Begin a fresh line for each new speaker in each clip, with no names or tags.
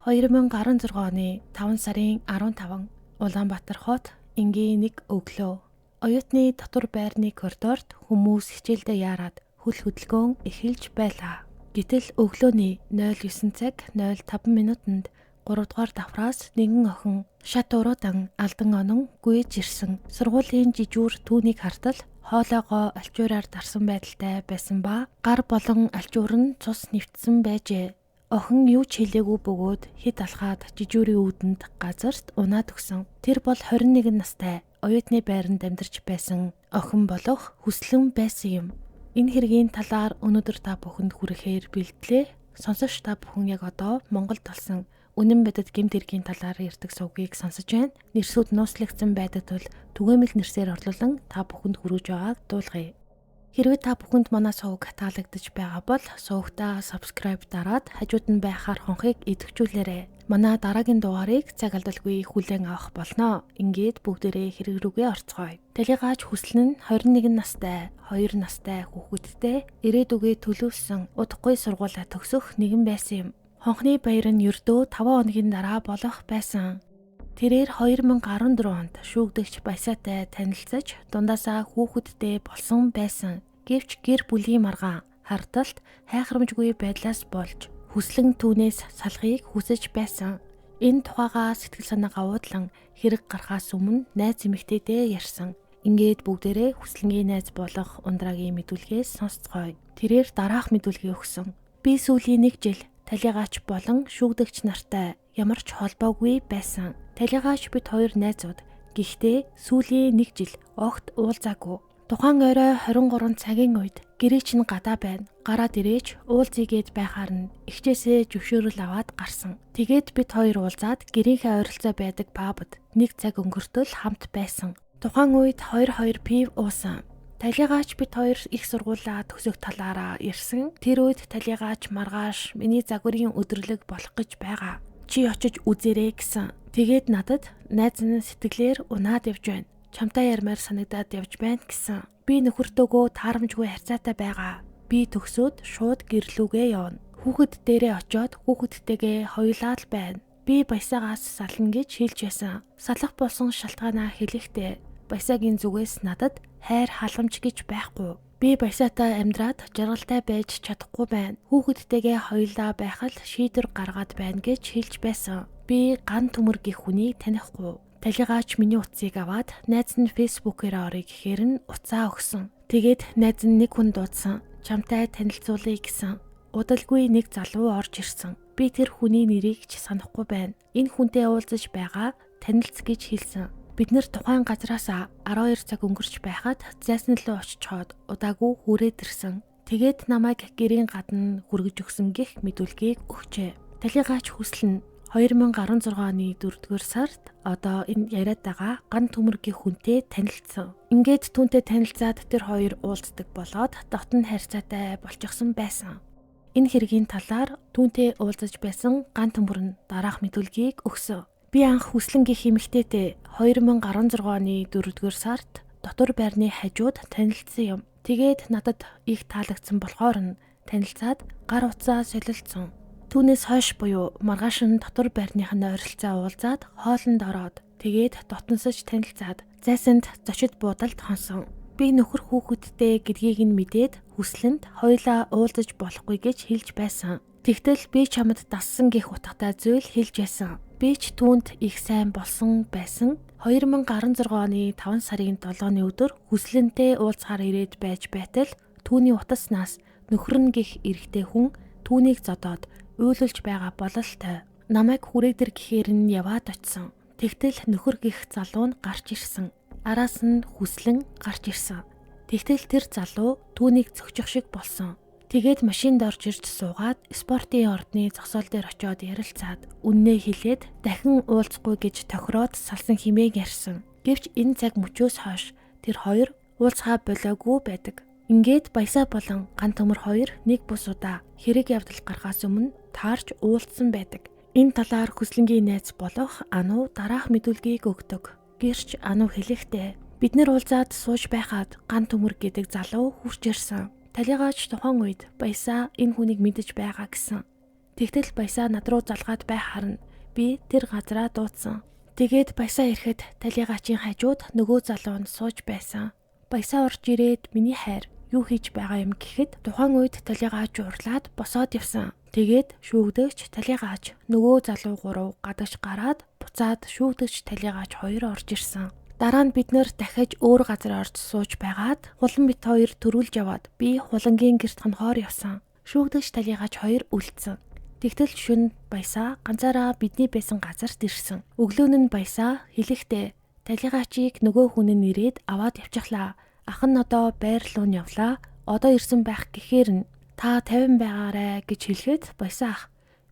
2016 оны 5 сарын 15 Улаанбаатар хот энгийн нэг өглөө. Оюутны дотор байрны коридорт хүмүүс хичээлдээ яарад хөл хөдөлгөөн эхэлж байлаа. Гэтэл өглөөний 09 цаг 05 минутанд 3 дугаар давхраас нэгэн охин шат уруудан алдан онон гүйж ирсэн. Сургуулийн жижүүр түүнийг хартал хоолоогоо алчуураар дарсан байдалтай байсан ба гар болон алчуур нь цус нэвтсэн байжээ. Охин юу ч хэлээгүй бөгөөд хэд алхаад жижүүрийн үүдэнд газарт унаад өгсөн. Тэр бол 21 настай оюутны байранд амьдарч байсан охин болох хүслэн байсан юм. Энэ хэргийн талаар өнөөдөр та бүхэнд хүрэхээр бэлтлээ. Сонсогч та бүхэн яг одоо Монголд болсон үнэн бодит гэмт хэргийн талаар ярьдаг сувгийг сонсож байна. Нэрсүүд нууцлагдсан байдаг тул түгээмэл нэрсээр орлуулан та бүхэнд хүргэж байгааг дуулгая. Хэрвээ та бүхэнд манай сувг таалагдж байгаа бол сувгтаа subscribe дараад хажууд нь байх хар хонхыг идэвхжүүлээрэй. Манай дараагийн дугаарыг цаг алдалгүй хүлээн авах болно. Ингээд бүгдээрээ хэрэг рүүгээ орцгоё. Талигаач хүслэн нь 21 настай, 2 настай хүүхэдтэй ирээдүгээ төлөвлөсөн удахгүй сургуулаа төгсөх нэгэн байсан юм. Хонхны баяр нь ердөө 5 хоногийн дараа болох байсан. Тэрээр 2014 онд шүүгдэгч Баясаатай танилцаж дундаасаа хүүхэдтэй болсон байсан. Гэвч гэр бүлийн маргаан харталт хайхрамжгүй байдлаас болж хүслэн түүнээс салахыг хүсэж байсан. Энэ тухайгаа сэтгэл санаа гавуудлан хэрэг гарахаас өмнө найз эмэгтэйдээ ярьсан. Ингээд бүгдээрээ хүслэнгийн найз болох Ундрагийн мэдүүлгээс сонсцгоё. Тэрээр дараах мэдүүлгийг өгсөн. Би сүүлийн 1 жил талигаач болон шүүгдэгч нартай ямар ч холбоогүй байсан. Талигаач бид хоёр найзууд. Гэхдээ сүүлийн 1 жил огт уулзаагүй. Тухайн орой 23 цагийн үед гэрээ чинь гадаа байна. Гараад ирээч уулзъягээд байхаар нь ихчээсээ зөвшөөрөл аваад гарсан. Тэгээд бид хоёр уулзаад гэрийнхээ ойролцоо байдаг пабд 1 цаг өнгөртөл хамт байсан. Тухайн үед 2 пив уусан. Талигаач бид хоёр их сургуулаа төгсөх талаараа ирсэн. Тэр үед талигаач маргааш миний загварын өдрөлөг болох гэж байгаа. Чи очиж үзээрэй гэсэн. Тэгээд надад найз нь сэтгэлээр унаад явж байна. Чамтай ярмаар санагдаад явж байна гэсэн. Би нөхөртөөгөө таарамжгүй харьцаатай байгаа. Би төгсөөд шууд гэрлүүгээ явна. Хүүхэд дээрээ очиод хүүхэдтэйгээ хоёулаа л байна. Би Баясаагаас сална гэж хэлж байсан. Салах болсон шалтгаанаа хэлэхдээ Баясаагийн зүгээс надад хайр халамж гэж байхгүй. Би Баясаатай амьдраад жаргалтай байж чадахгүй байна. Хүүхэдтэйгээ хоёулаа байх л шийдвэр гаргаад байна гэж хэлж байсан. Би ган төмөр гэх хүнийг танихгүй. Талигаач миний утсыг аваад найз нь фэйсбүүкээр орё гэхээр нь утсаа өгсөн. Тэгээд найз нь нэг хүн дуудсан. Чамтай танилцуулъя гэсэн. Удалгүй нэг залуу орж ирсэн. Би тэр хүний нэрийг ч санахгүй байна. Энэ хүнтэй уулзаж байгаа танилц гэж хэлсэн. Бид нэр тухайн газраас 12 цаг өнгөрч байхад зайсан руу очичоод удаагүй хүрээд ирсэн. Тэгээд намайг гэрийн гадна хүргэж өгсөн гэх мэдүүлгийг өгчээ. Талигаач хүслэн 2016 оны 4-р сард одоо энэ яриад байгаа ган төмөргийн хүнтэй танилцсан. Ингээд түүнтэй танилцаад тэр хоёр уулздаг болоод дотн харьцаатай болчихсон байсан. Энэ хэргийн талаар түүнтэй уулзаж байсан ган төмөр нь дараах мэдүүлгийг өгсөн. Би анх хүслэнгийн эмэгтэйтэй 2016 оны 4-р сард дотор байрны хажууд танилцсан юм. Тэгээд надад их таалагдсан болохоор нь танилцаад гар утсаа солилцсон. Түүнээс хойш буюу маргааш нь дотор байрных нь ойролцоо уулзаад хоолнд ороод тэгээд дотносож танилцаад зайсанд зочид буудалд хонсон. Би нөхөр хүүхэдтэй гэдгийг нь мэдээд хүслэнд хоёлаа уулзаж болохгүй гэж хэлж байсан. Тэгтэл би чамд дассан гэх утгатай зүйл хэлж байсан. Би ч түүнд их сайн болсон байсан. 2016 оны 5 сарын 7-ны өдөр хүслэнтэй уулзахаар ирээд байж байтал түүний утаснаас нөхөр нь гих эрэгтэй хүн түүнийг зодоод уйлуулж байгаа бололтой. Намайг хүрээдэр гэхээр нь яваад очсон. Тэгтэл нөхөр гих залуу нь гарч ирсэн. Араас нь хүслэн гарч ирсэн. Тэгтэл тэр залуу түүнийг зөгчих шиг болсон. Тэгээд машинд орж ирж суугаад спортын ордны зогсоол дээр очиод ярилцаад үннээ хэлээд дахин уулзахгүй гэж тохироод салсан хэмээн ярьсан. Гэвч энэ цаг мөчөөс хойш тэр хоёр уулзхаа болоогүй байдаг. Ингээд Баясаа болон ган төмөр хоёр нэг бус удаа хэрэг явдал гарахаас өмнө таарч уулзсан байдаг. Энэ талаар хүслэнгийн найз болох Ану дараах мэдүүлгийг өгдөг. Гэрч Ану хэлэхдээ бид нэр уулзаад сууж байхад ган төмөр гэдэг залуу хурж ирсэн. Талигаач тухайн үед Баясаа энэ хүнийг мэдэж байгаа гэсэн. Тэгтэл баясаа над руу залгаад байх харна. Би тэр газараа дуудсан. Тэгээд баясаа ирэхэд талигаачийн хажууд нөгөө залуу нь сууж байсан. Баясаа орж ирээд миний хайр юу хийж байгаа юм гэхэд тухайн үед талигаач урлаад босоод явсан. Тэгээд шүүгдэгч талигаач нөгөө залуу 3 гадагш гараад буцаад шүүгдэгч талигаач 2 орж ирсэн. Дараа нь бид нэр дахиж өөр газар орж сууж байгаад хулан бит 2 төрүүлж яваад би хулангийн гэрт хонхоор явсан. Шүүгдэгч талигаач 2 үлдсэн. Тэгтэл шүн баясаа ганцаараа бидний байсан газарт ирсэн. Өглөөн нь баясаа хэлэхдээ талигаачийг нөгөө хүн нь ирээд аваад явчихлаа. Ах нь одоо байр руу нь явлаа. Одоо ирсэн байх гэхээр нь та 50 байгаарэ гэж хэлэхэд баясаа ах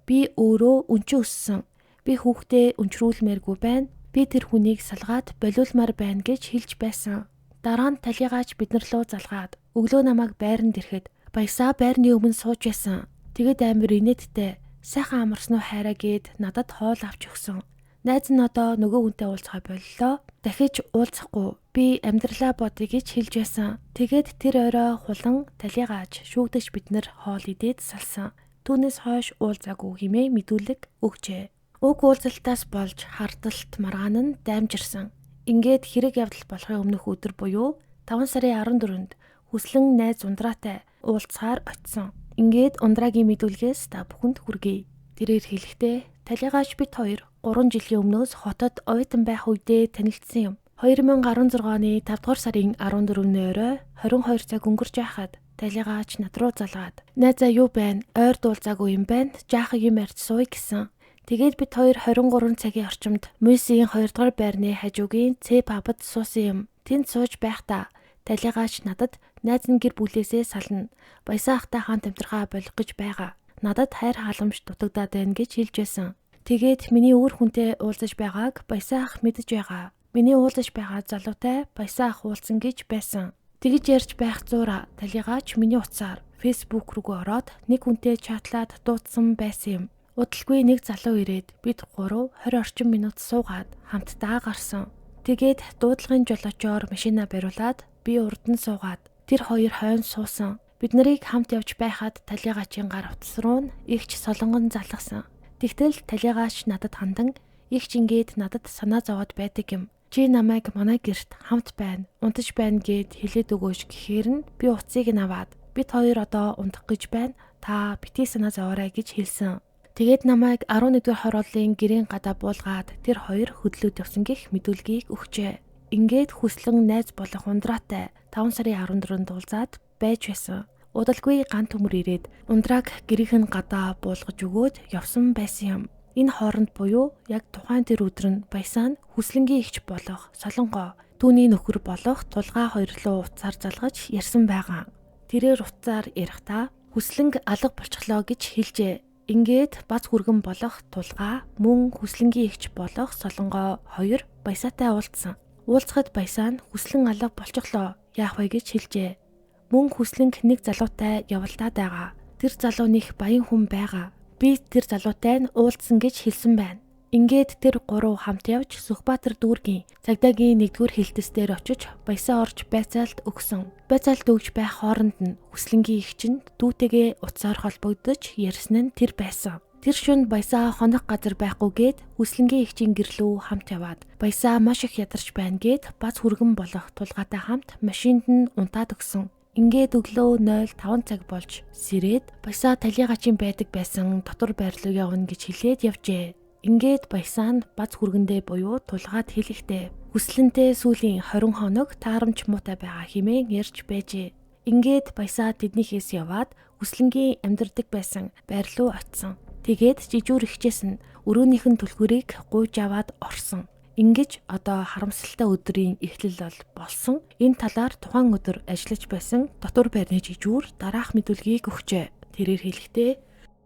би өөрөө өнчөө өссөн. Би хүүхдээ өнчрүүлмээргүй байна. Би тэр хүнийг салгаад болиулмаар байна гэж хэлж байсан. Дараа нь талигаач биднэр лөө залгаад өглөө намайг байранд ирэхэд баясаа байрны өмнө сууж байсан. Тэгээд амар инээдтэй сайхан амарсан уу хайраа гээд надад хоол авч өгсөн. Найз нь одоо нөгөө хүнтэй уулзахаа боллоо. Дахиж уулзахгүй би амьдралаа бодъё гэж хэлж байсан. Тэгээд тэр орой хулан талигаач шүүгдэж биднэр хоол идээд салсан. Түүнээс хойш уулзаагүй хэмээн мэдүүлэг өгчээ. Уг уулзалтаас болж хардалт маргаан нь даймжирсан. Ингээд хэрэг явдал болохын өмнөх өдөр буюу 5 сарын 14-нд хүслэн найз ундраатай уулзахаар очсон. Ингээд ундрагийн мэдүүлгээс та бүхэнд хүргэе. Тэрээр хэлэхдээ талигаач бит 2 3 жилийн өмнөөс хотод оюутан байх үедээ танилцсан юм. 2016 оны 5 дугаар сарын 14-ний орой 22 цаг өнгөрч байхад талигаач над руу залгаад "Найзаа юу байна? Ойр дуулзаагүй юм байна. Жаахан юм ярьж сууя" гэсэн. Тэгээд бит 2 23 цагийн орчимд Мөсийн 2 дугаар байрны хажуугийн Ц пабд суусан юм. Тэнд сууж байхдаа талигаач надад найз нь гэр бүлээсээ сална. Баясаа ахтай хаан тамтирхаа болох гэж байгаа. Надад хайр халамж дутагдаад байна гэж хэлж байсан. Тэгээд миний өөр хүнтэй уулзаж байгааг баясаа ах мэдэж байгаа. Миний уулзаж байгаа залуутай баясаа ах уулзсан гэж байсан. Тэгж ярьж байх зуура талигаач миний утсаар Facebook руугаа ороод нэг хүнтэй чатлаад дуудсан байсан юм. Удалгүй нэг залуу ирээд бид 3 20 орчим минут суугаад хамтдаа гарсан. Тэгээд дуудлагын жолоочоор машина бариулаад би урд нь суугаад тэр хоёр хойно суусан. Бид нарыг хамт явж байхад талигаачийн гар утас руу нь игч солонгон залгасан. Тэгтэл талигаач надад хандан игч ингээд надад санаа зовоод байдаг юм. Чи намайг манай гэрт хамт байна, унтаж байна гэд хэлээд өгөөч гэхээр нь би утсыг нь аваад бид хоёр одоо унтах гэж байна. Та битгий санаа зовоорой гэж хэлсэн. Тэгээд намайг 11-р хорооллын гэрийн гадаа буулгаад тэр хоёр хөдлөөд явсан гэх мэдүүлгийг өгчээ. Ингээд хүслэн найз болох ундраатай 5 сарын 14-нд уулзаад байж байсан. Удалгүй ган төмөр ирээд ундрааг гэрийнх нь гадаа буулгаж өгөөд явсан байсан юм. Энэ хооронд буюу яг тухайн тэр өдөр нь баясаа нь хүслэнгийн эгч болох Солонгоо түүний нөхөр болох Тулгаа хоёр руу уцаар залгаж ярьсан байгаа. Тэрээр уцаар ярихдаа хүслэнг алга болчихлоо гэж хэлжээ. Ингээд бац хүргэн болох Тулгаа мөн хүслэнгийн эгч болох Солонгоо хоёр баясаатай уулзсан. Уулзахад баясаа нь хүслэн алга болчихлоо яах вэ гэж хэлжээ. Мөн хүслэнг нэг залуутай явалдаад байгаа. Тэр залуу нэх баян хүн байгаа. Би тэр залуутай нь уулзсан гэж хэлсэн байна. Ингээд тэр 3 хамт явж Сүхбаатар дүүргийн цагдаагийн 1-р хэлтэс дээр очиж баясаа орж байцаалт өгсөн. Байцаалт өгж байх хооронд нь хүслэнгийн эгч нь дүүтэйгээ утсаар холбогдож ярьсан нь тэр байсан. Тэр шөнө баясаа хонох газар байхгүйгээд хүслэнгийн эгчийн гэрлүү хамт яваад баясаа маш их ядарч байна гэд бац хүргэн болох Тулгаатай хамт машинд нь унтаад өгсөн. Ингээд өглөө 05 цаг болж сэрээд баясаа талигаачийн байдаг байсан дотор байр руу явна гэж хэлээд явжээ. Ингээд баясаа нь бац хүргэндээ буюу Тулгаад хэлэхдээ хүслэнтэй сүүлийн 20 хоног таарамч муутай байгаа хэмээн ярьж байжээ. Ингээд баясаа тэднийхээс яваад хүслэнгийн амьдардаг байсан байр руу очсон. Тэгээд жижүүр ихчээс нь өрөөнийх нь түлхүүрийг гуйж аваад орсон. Ингэж одоо харамсалтай өдрийн эхлэл болсон. Энэ талаар тухайн өдөр ажиллаж байсан дотор байрны жижүүр дараах мэдүүлгийг өгчээ. Тэрээр хэлэхдээ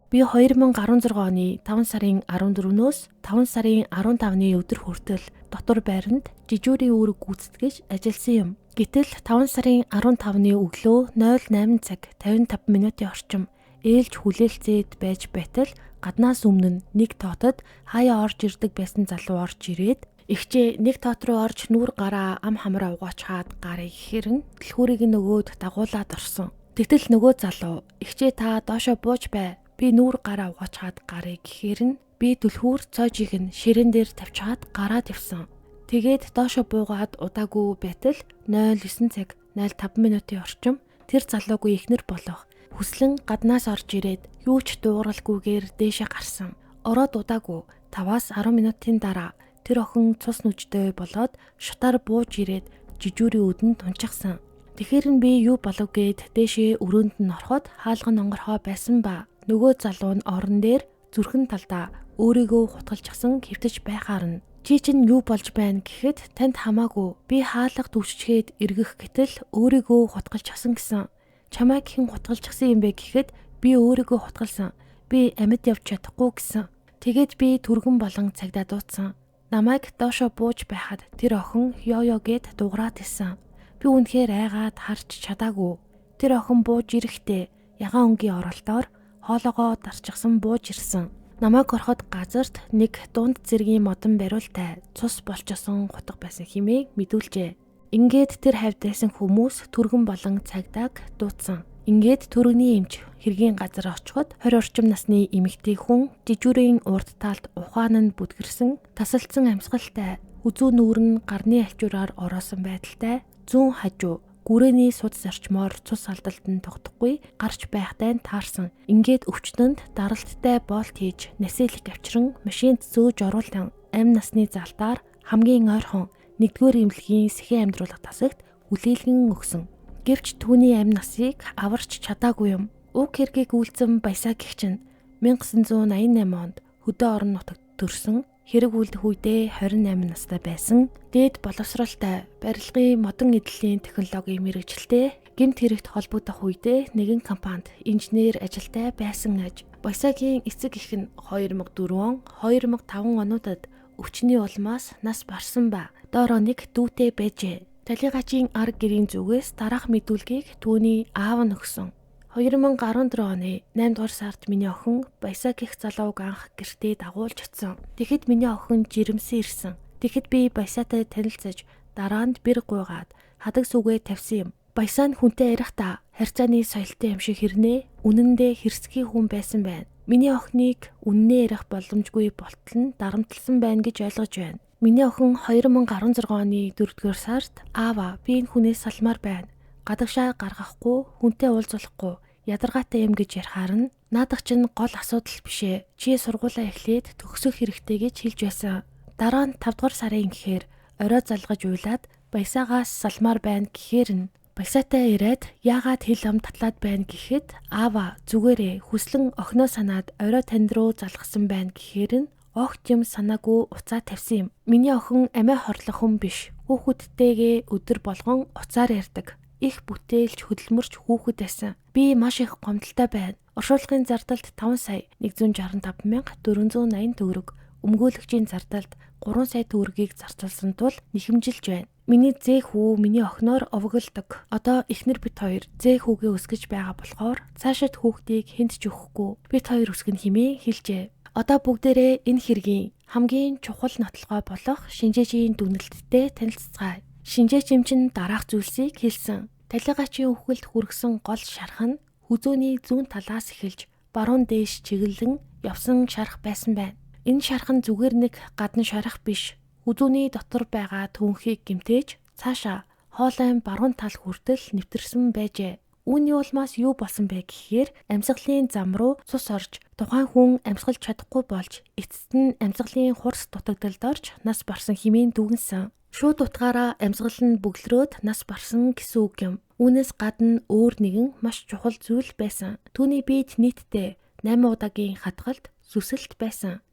би 2016 оны 5 сарын 14-өөс 5 сарын 15-ны өдөр хүртэл дотор байранд жижүүрийн үүрэг гүйцэтгэж ажилласан юм. Гэтэл 5 сарын 15-ны өглөө 08 цаг 55 минутын орчим ээлж хүлээлцээд байж байтал гаднаас өмнө нэг тоотод хаяа орж ирдэг байсан залуу орж ирээд эгчээ нэг тоот руу орж нүүр гараа ам хамраа угаачаад гарыг хэрэн дэлхүүрийг нөгөөд дагуулад орсон. Тэгтэл нөгөө залуу эгчээ та доошо бууж бай. Би нүүр гараа угаачаад гарыг гэхээр нь би түлхүүр цоожийг нь ширээн дээр тавьчаад гараад явсан. Тэгээд доошо буугаад удаагүй байтал 09 цаг 05 минутын орчим тэр залуугүй ихнэр болох хүслэн гаднаас орж ирээд юу ч дуугаралгүйгээр дээшээ гарсан. Ороод удаагүй 5-10 минутын дараа тэр охин цус нүжтэй болоод шутаар бууж ирээд жижүүрийн үдэнд унчихсан. Тэгэхэр нь би юу болов гээд дээшээ өрөөнд нь ороход хаалган онгорхоо байсан ба нөгөө залуу нь орон дээр зүрхэн талдаа өөрийгөө хутгалчихсан хэвтэж байхаар нь чи чинь юу болж байна гэхэд танд хамаагүй би хаалга түвшчгээд эргэх гэтэл өөрийгөө хутгалчихсан гэсэн. Чамайг хэн хутгалчихсан юм бэ гэхэд би өөрийгөө хутгалсан. Би амьд явж чадахгүй гэсэн. Тэгээд би түргэн болон цагдаа дуудсан. Намайг доошо бууж байхад тэр охин ёо гэд дуурайд исэн. Би үнэхээр айгаад харж чадаагүй. Тэр охин бууж ирэхдээ ягаан өнгийн оролтоор хоолоогоо дарчихсан бууж ирсэн. Намайг ороход газарт нэг дунд зэргийн модон бариултай цус болчихсон хутга байсан хэмээн мэдүүлжээ. Ингээд тэр хавьд байсан хүмүүс түргэн болон цагдааг дуудсан. Ингээд төрөний эмч хэргийн газар очиход 20 орчим насны эмэгтэй хүн жижүүрийн урд талд ухаан нь бүдгэрсэн тасалдсан амьсгалтай үзүү нүүр нь гарны алчуураар ороосон байдалтай зүүн хажуу гүрэний суд зарчмоор цус алдалт нь тогтохгүй гарч байхтай таарсан. Ингээд өвчтөнд даралттай боолт хийж насэлх авчран машинд зөөж оруулан амь насны залтаар хамгийн ойрхон 1-р эмнэлгийн сэхэн амьдруулах тасагт хүлээлгэн өгсөн. Гэвч түүний амь насыг аварч чадаагүй юм. Уг хэргийг үйлцэн Баясаа гэгч нь 1988 онд хөдөө орон нутагт төрсөн. Хэрэг үлдэх үедээ 28 настай байсан. Дээд боловсролтой барилгын модон эдлийн технологийн мэргэжилтэй гэмт хэрэгт холбогдох үедээ нэгэн компанид инженер ажилтай байсан аж. Баясаагийн эцэг эх нь 2004 он 2005 онуудад өвчний улмаас нас барсан ба доороо нэг дүүтэй байжээ. Талигачийн арга гэрийн зүгээс дараах мэдүүлгийг түүний аав нь өгсөн. 2014 оны 8 дугаар сард миний охин Баясаа гэх залууг анх гэртээ дагуулж очсон. Тэгэхэд миний охин жирэмсэн ирсэн. Тэгэхэд би Баясаатай танилцаж дараа нь бэр гуйгаад хадаг сүгээ тавьсан юм. Баясаа нь хүнтэй ярихдаа харьцааны соёлтой юм шиг хэрнээ үнэндээ хэрсгий хүн байсан байна. Миний охиныг үннээ ярих боломжгүй болтол нь дарамтлсан байна гэж ойлгож байна. Миний охин 2016 оны 4-р сард аава би энэ хүнээс салмаар байна. Гадагшаа гаргахгүй, хүнтэй уулзахгүй, ядаргаатай юм гэж ярихаар нь наадах чинь гол асуудал бишээ. Чи сургуулаа эхлээд төгсөх хэрэгтэй гэж хэлж байсан. Дараа нь 5 дугаар сарын гэхээр орой залгаж уйлаад Баясаагаас салмаар байна гэхээр нь Баясаатай ирээд яагаад хэл ам татлаад байна гэхэд аава зүгээрээ хүслэн охиноо санаад орой танд руу залгасан байна гэхээр нь огт юм санаагүй уцаа тавьсан юм. Миний охин амиа хорлох хүн биш. Хүүхэдтэйгээ өдөр болгон уцаар ярьдаг. Их бүтээлч хөдөлмөрч хүүхэд байсан. Би маш их гомдолтой байна. Оршуулгын зардалд 5 сая 165,480 төгрөг, өмгөөлөгчийн зардалд 3 сая төгрөгийг зарцуулсан тул нэхэмжилж байна. Миний зээх хүү миний охиноор овоглдог. Одоо эхнэр бит хоёр зээх хүүгээ өсгөж байгаа болохоор цаашид хүүхдийг хэнд ч өгөхгүй. Бит хоёр өсгөн хэмээн хэлжээ. Одоо бүгдээрээ энэ хэргийн хамгийн чухал нотлогой болох шинжээчийн дүгнэлттэй танилццгаая. Шинжээч чинь дараах зүйлсийг хэлсэн. Талигачийн үхэлд хүргэсэн гол шарх нь хүзөөний зүүн талаас эхэлж баруун дээш чиглэлэн явсан шарх байсан байна. Энэ шарх нь зүгээр нэг гадна шарх биш. Хүзөөний дотор байгаа түүнхийг гэмтээж цаашаа хоолойн баруун тал хүртэл нэвтэрсэн байжээ. Үүний улмаас юу болсон бэ гэхээр амьсгалын зам руу цус орж тухайн хүн амьсгалж чадахгүй болж эцэст нь амьсгалын хурц дутагдалд орж нас барсан хэмээн дүгнсэн. Шууд утгаараа амьсгал нь бөглөрөөд нас барсан гэсэн үг юм. Үүнээс гадна өөр нэгэн маш чухал зүйл байсан. Түүний биед нийтдээ 8 удаагийн хатгалт зүсэлт байсан.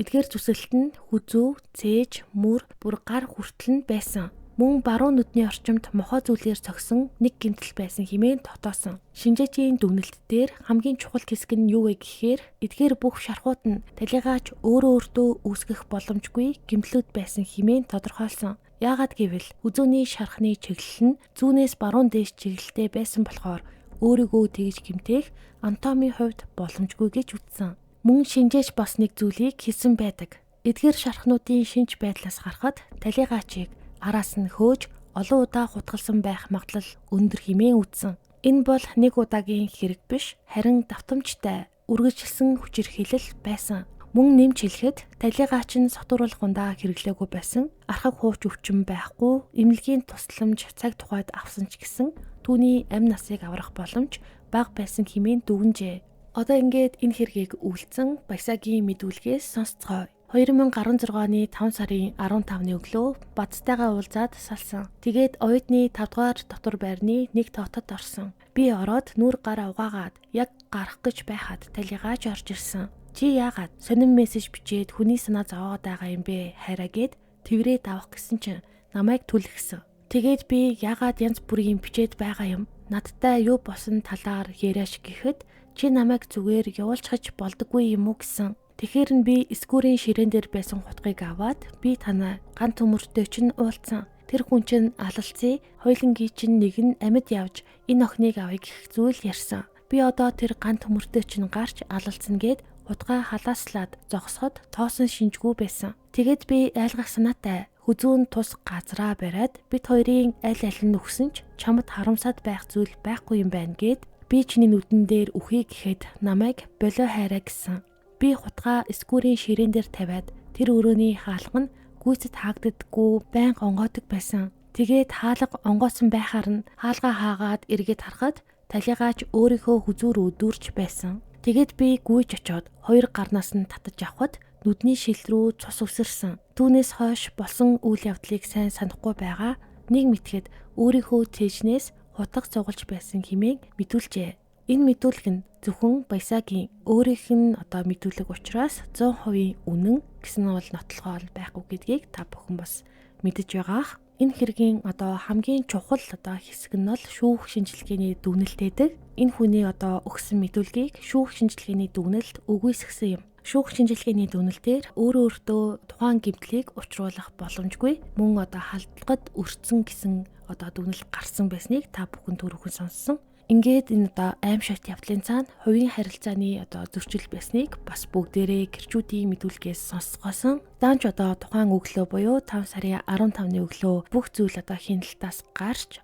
Эдгээр зүсэлт нь хүзүү, цээж, бүр гар хүртэл нь байсан. Мөн баруун нүдний орчимд мохоо зүйлээр цогсон нэг гэмтэл байсан хэмээн дотоосон. Шинжээчийн дүгнэлт дээр хамгийн чухал хэсэг нь юу вэ гэхээр эдгээр бүх шархууд нь талигаач өөртөө үүсгэх боломжгүй гэмтлүүд байсан хэмээн тодорхойлсон. Яагаад гэвэл хүзөөний шархны чиглэл нь зүүнээс баруун дээш чиглэлтэй байсан болохоор өөрийгөө тэгж гэмтэх анатомийн хувьд боломжгүй гэж үзсэн. Мөн шинжээч бас нэг зүйлийг хэлсэн байдаг. Эдгээр шархнуудын шинж байдлаас харахад талигаачийг араас нь хөөж олон удаа хутгалсан байх магадлал өндөр хэмээн үзсэн. Энэ бол нэг удаагийн хэрэг биш, харин давтамжтай үргэлжилсэн хүчирхийлэл байсан. Мөн нэмж хэлэхэд талигаач нь сотууруулахундаа хэрэглээгүй байсан. Архаг хууч өвчин байхгүй, эмнэлгийн тусламж цаг тухайд авсан ч гэсэн түүний амь насыг аврах боломж бага байсан хэмээн дүгнжээ. Одоо ингээд энэ хэргийг үйлцэн Баясаагийн мэдүүлгээс сонсцгоё. 2016 оны 5 сарын 15-ны өглөө Бадцтайгаа уулзаад салсан. Тэгээд оюутны 5 дугаар дотор байрны нэг тоотод орсон. Би ороод нүур гар угаагаад яг гарах гэж байхад талигаач орж ирсэн. Чи яагаад сонин мессеж бичээд хүний санаа зовоод байгаа юм бэ? Хайраа гэд тврээд авах гэсэн чинь намайг түлхсэн. Тэгээд би яагаад янз бүрийн бичээд байгаа юм? Надтай юу босон талаар яриаш гэхэд чи намайг зүгээр явуулчихж болдоггүй юм уу гэсэн. Тэгэхээр нь би эскүүрийн ширээн дээр байсан хутгийг аваад би танаа ганц төмөртэй чинь уулзсан. Тэр хүн чинь алалцсан. Хойлонгийн чинь нэг нь амьд явж энэ охиныг авъя гэх зүйл ярьсан. Би одоо тэр ганц төмөртэй чинь гарч алалцсан гээд хутгаа халааслаад зогсоход тоосон шинжгүй байсан. Тэгэд би айлгах санаатай хүзүүн тус газраа бариад бид хоёрын аль аль нь өгсөн ч чамд харамсаад байх зүйл байхгүй юм байна гэд би чиний нүдэн дээр үхий гэхэд намайг болоо хайраа гэсэн. Би хутгаа эскүүрийн ширээн дээр тавиад тэр өрөөний хаалга нь гүйцэд хаагддаггүй байнга онгоодог байсан. Тэгээд хаалга онгоосон байхаар нь хаалгаа хаагаад эргээд харахад талигаач өөрийнхөө хүзүүр өдүүрч байсан. Тэгээд би гүйж очоод хоёр гарнаас нь татаж авахд нүдний шил рүү цус өсөрсөн. Түүнээс хойш болсон үйл явдлыг сайн санахгүй байгаа. Нэг мэтгэд өөрийнхөө цээжнээс хутга цугалж байсан хэмээн мэдүүлжээ. Энэ мэдүүлэг нь зөвхөн Баясаагийн өөрийнх нь мэдүүлэг учраас 100% үнэн гэсэн бол нотлохоо байхгүй гэдгийг та бүхэн бас мэдэж байгаах. Энэ хэргийн хамгийн чухал хэсэг нь бол шүүх шинжилгээний дүгнэлтэйдэг. Энэ хүний өгсөн мэдүүлгийг шүүх шинжилгээний дүгнэлт үгүйсгэсэн юм. Шүүх шинжилгээний дүгнэлтээр өөртөө тухайн гэмтлийг учруулах боломжгүй мөн халдлагад өртсөн гэсэн дүгнэлт гарсан байсныг та бүхэн түрүүхэн сонссон. Ингээд энэ аимшигт явдлын цаана хувийн харилцааны зөрчил байсныг бас бүгдээрээ гэрчүүдийн мэдүүлгээс сонсгоосон. Даанч тухайн өглөө буюу 5 сарын 15-ны өглөө бүх зүйл хяналтаас гарч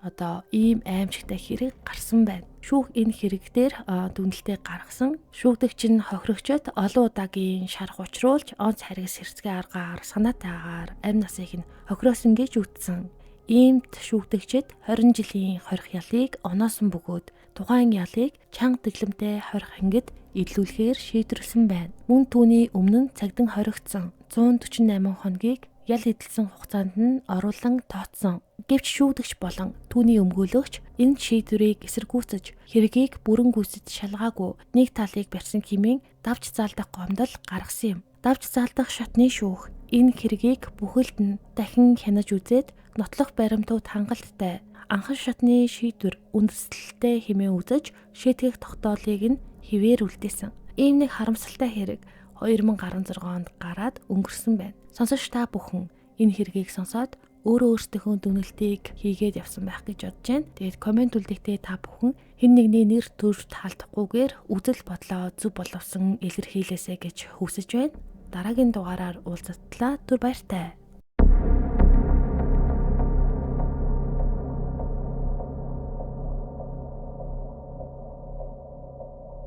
ийм аимшигтай хэрэг гарсан байна. Шүүх энэ хэрэг дээр дүгнэлтээ гаргасан. Шүүгдэгч нь хохирогчд олон удаагийн шарх учруулж онц харгас хэрцгий аргаар санаатайгаар амь насыг нь хохироосон гэж үздсэн. Иймд шүүгдэгчид 20 жилийн хорих ялыг оноосон бөгөөд тухайн ялыг чанга дэглэмтэй хорих ангид илүүлэхээр шийдвэрлсэн байна. Мөн түүний өмнө нь цагдан хоригдсон 148 хоногийг ял эдэлсэн хугацаанд нь оруулан тооцсон. Гэвч шүүгдэгч болон түүний өмгөөлөгч энэ шийдвэрийг эсэргүүцэж хэргийг бүрэн гүйцэд шалгаагүй нэг талыг барьсан хэмээн давж заалдах гомдол гаргасан юм. Давж заалдах шатны шүүх энэ хэргийг бүхэлд нь дахин хянаж үзээд нотлох баримтууд хангалттай анхан шатны шийдвэр үндэслэлтэй хэмээн үзэж шийтгэх тогтоолыг нь хэвээр үлдээсэн. Ийм нэг харамсалтай хэрэг 2016 онд гараад өнгөрсөн байна. Сонсогч та бүхэн энэ хэргийг сонсоод өөртөөхөө дүгнэлтийг хийгээд явсан байх гэж бодож байна. Тэгээд комент үлдээхдээ та бүхэн хэн нэгний нэр төрд таалдахгүйгээр үзэл бодлоо зөв боловсон илэрхийлээсэй гэж хүсэж байна. Дараагийн дугаараар уулзтлаа. Түр баяртай.